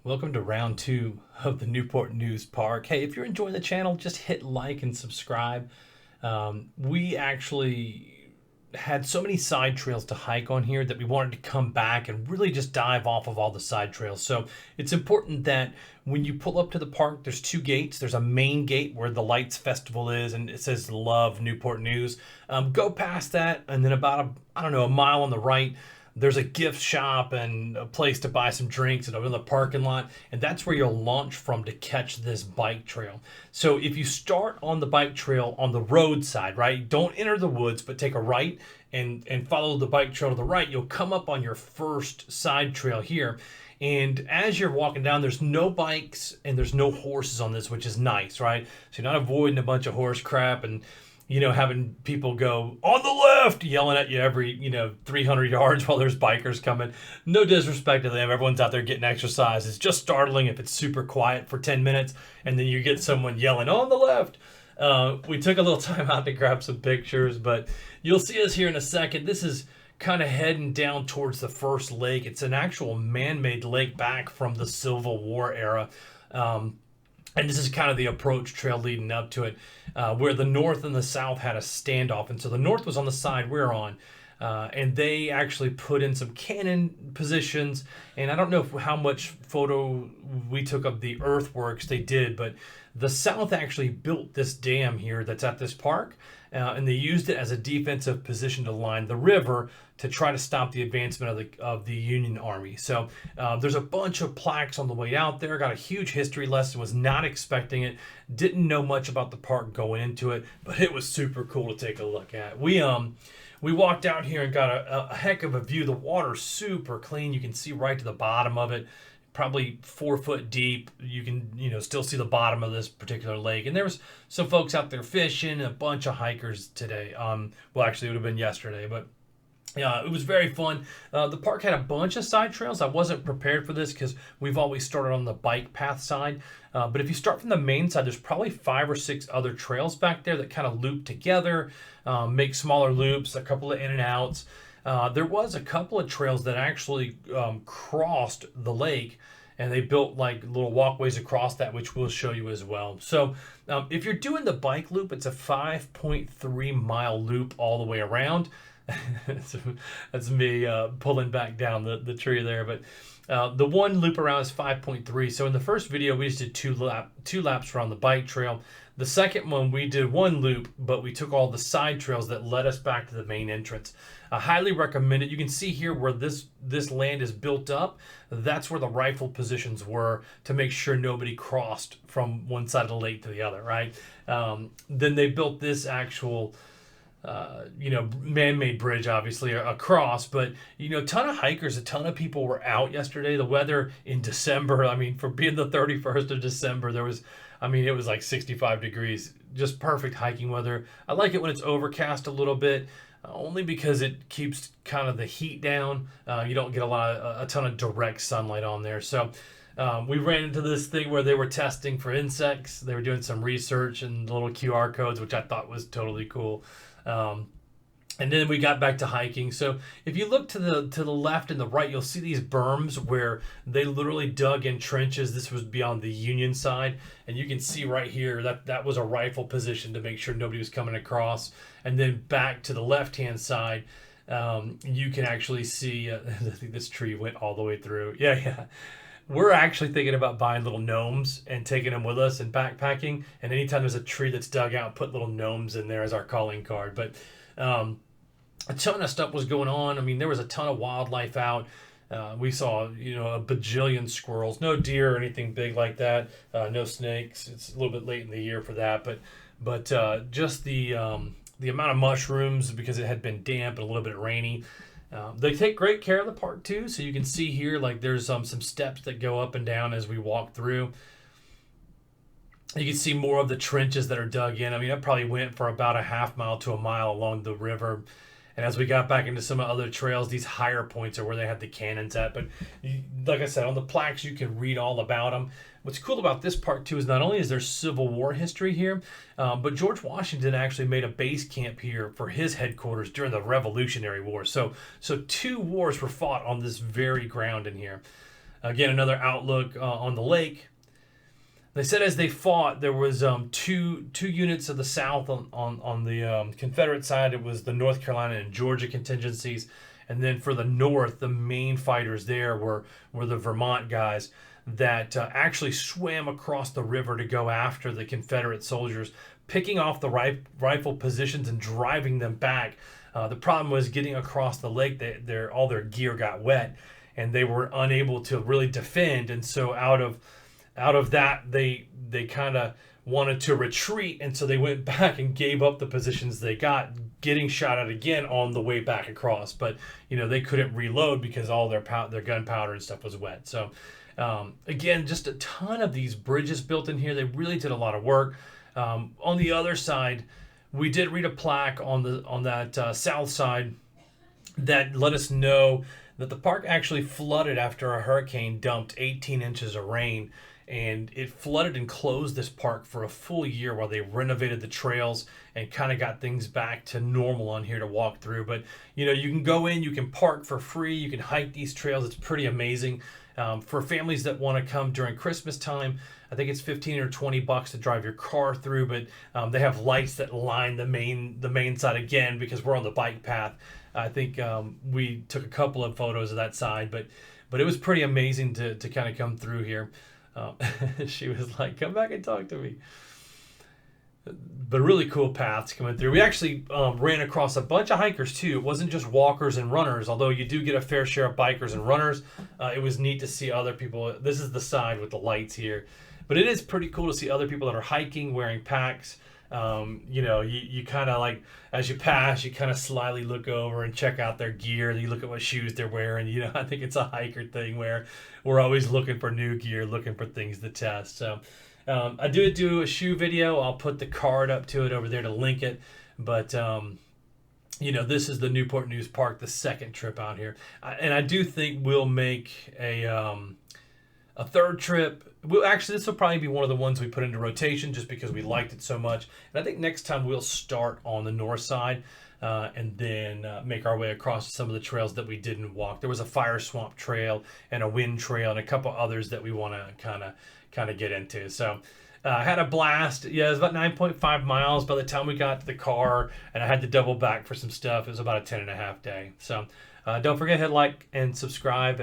Welcome to round two of the Newport News Park. Hey, if you're enjoying the channel, just hit like and subscribe. We actually had so many side trails to hike on here that we wanted to come back and really just dive off of all the side trails. So it's important that when you pull up to the park, there's two gates. There's a main gate where the Lights Festival is, and it says Love Newport News. Go past that, and then about a mile on the right, there's a gift shop and a place to buy some drinks and another parking lot. And that's where you'll launch from to catch this bike trail. So if you start on the bike trail on the roadside, right, don't enter the woods, but take a right and follow the bike trail to the right, you'll come up on your first side trail here. And as you're walking down, there's no bikes and there's no horses on this, which is nice, right? So you're not avoiding a bunch of horse crap and having people go on the left, yelling at you every, 300 yards while there's bikers coming. No disrespect to them. Everyone's out there getting exercise. It's just startling if it's super quiet for 10 minutes and then you get someone yelling on the left. We took a little time out to grab some pictures, but you'll see us here in a second. This is kind of heading down towards the first lake. It's an actual man-made lake back from the Civil War era. And this is kind of the approach trail leading up to it, where the north and the south had a standoff. And so the north was on the side we're on, and they actually put in some cannon positions. And I don't know how much photo we took of the earthworks they did, but the south actually built this dam here that's at this park, and they used it as a defensive position to line the river to try to stop the advancement of the Union Army. So there's a bunch of plaques on the way out there. Got a huge history lesson, was not expecting it, didn't know much about the park going into it, but it was super cool to take a look at. We walked out here and got a heck of a view. The water's super clean. You can see right to the bottom of it. Probably 4 foot deep. You can, still see the bottom of this particular lake. And there was some folks out there fishing, a bunch of hikers today. Well, actually, it would have been yesterday, but yeah, it was very fun. The park had a bunch of side trails. I wasn't prepared for this because we've always started on the bike path side. But if you start from the main side, there's probably 5 or 6 other trails back there that kind of loop together, make smaller loops, a couple of in and outs. There was a couple of trails that actually crossed the lake, and they built like little walkways across that, which we'll show you as well. So if you're doing the bike loop, it's a 5.3 mile loop all the way around. That's me pulling back down the tree there, but the one loop around is 5.3. So in the first video we just did two laps around the bike trail. The second one we did one loop, but we took all the side trails that led us back to the main entrance. I highly recommend it. You can see here where this land is built up. That's where the rifle positions were to make sure nobody crossed from one side of the lake to the other, right? Then they built this actual man-made bridge, obviously, across, but, a ton of hikers, a ton of people were out yesterday. The weather in December, for being the 31st of December, it was like 65 degrees, just perfect hiking weather. I like it when it's overcast a little bit, only because it keeps kind of the heat down. You don't get a ton of direct sunlight on there. So we ran into this thing where they were testing for insects. They were doing some research and little QR codes, which I thought was totally cool. And then we got back to hiking. So if you look to the left and the right, you'll see these berms where they literally dug in trenches. This was beyond the Union side. And you can see right here that was a rifle position to make sure nobody was coming across. And then back to the left-hand side, you can actually see, I think this tree went all the way through. Yeah. We're actually thinking about buying little gnomes and taking them with us and backpacking. And anytime there's a tree that's dug out, put little gnomes in there as our calling card. But a ton of stuff was going on. There was a ton of wildlife out. We saw, a bajillion squirrels. No deer or anything big like that. No snakes. It's a little bit late in the year for that. But just the amount of mushrooms, because it had been damp and a little bit rainy. They take great care of the park too, so you can see here like there's some steps that go up and down as we walk through. You can see more of the trenches that are dug in. I probably went for about a half mile to a mile along the river. And as we got back into some other trails, these higher points are where they had the cannons at. But like I said, on the plaques, you can read all about them. What's cool about this park, too, is not only is there Civil War history here, but George Washington actually made a base camp here for his headquarters during the Revolutionary War. So 2 wars were fought on this very ground in here. Again, another outlook on the lake. They said as they fought, there was two units of the South on the Confederate side. It was the North Carolina and Georgia contingencies, and then for the North, the main fighters there were the Vermont guys that actually swam across the river to go after the Confederate soldiers, picking off the rifle positions and driving them back. The problem was getting across the lake. All their gear got wet, and they were unable to really defend. And so out of that, they kind of wanted to retreat, and so they went back and gave up the positions they got, getting shot at again on the way back across. But they couldn't reload because all their gunpowder and stuff was wet. So again, just a ton of these bridges built in here. They really did a lot of work. On the other side, we did read a plaque on that south side that let us know that the park actually flooded after a hurricane dumped 18 inches of rain, and it flooded and closed this park for a full year while they renovated the trails and kind of got things back to normal on here to walk through. But you can go in, you can park for free, you can hike these trails. It's pretty amazing. For families that want to come during Christmas time, I think it's $15 or $20 to drive your car through, but they have lights that line the main side again because we're on the bike path. I think we took a couple of photos of that side, but it was pretty amazing to kind of come through here. She was like, "Come back and talk to me." But really cool paths coming through. We actually ran across a bunch of hikers too. It wasn't just walkers and runners, although you do get a fair share of bikers and runners. It was neat to see other people. This is the side with the lights here. But it is pretty cool to see other people that are hiking, wearing packs. You kind of like, as you pass, you kind of slyly look over and check out their gear. You look at what shoes they're wearing. I think it's a hiker thing where we're always looking for new gear, looking for things to test. So I do a shoe video. I'll put the card up to it over there to link it. But this is the Newport News Park, the second trip out here, and I do think we'll make a third trip. This will probably be one of the ones we put into rotation just because we liked it so much. And I think next time we'll start on the north side and then make our way across some of the trails that we didn't walk. There was a fire swamp trail and a wind trail and a couple others that we want to kind of get into. So I had a blast. Yeah, it was about 9.5 miles by the time we got to the car, and I had to double back for some stuff. It was about a 10.5 day. So don't forget to hit like and subscribe.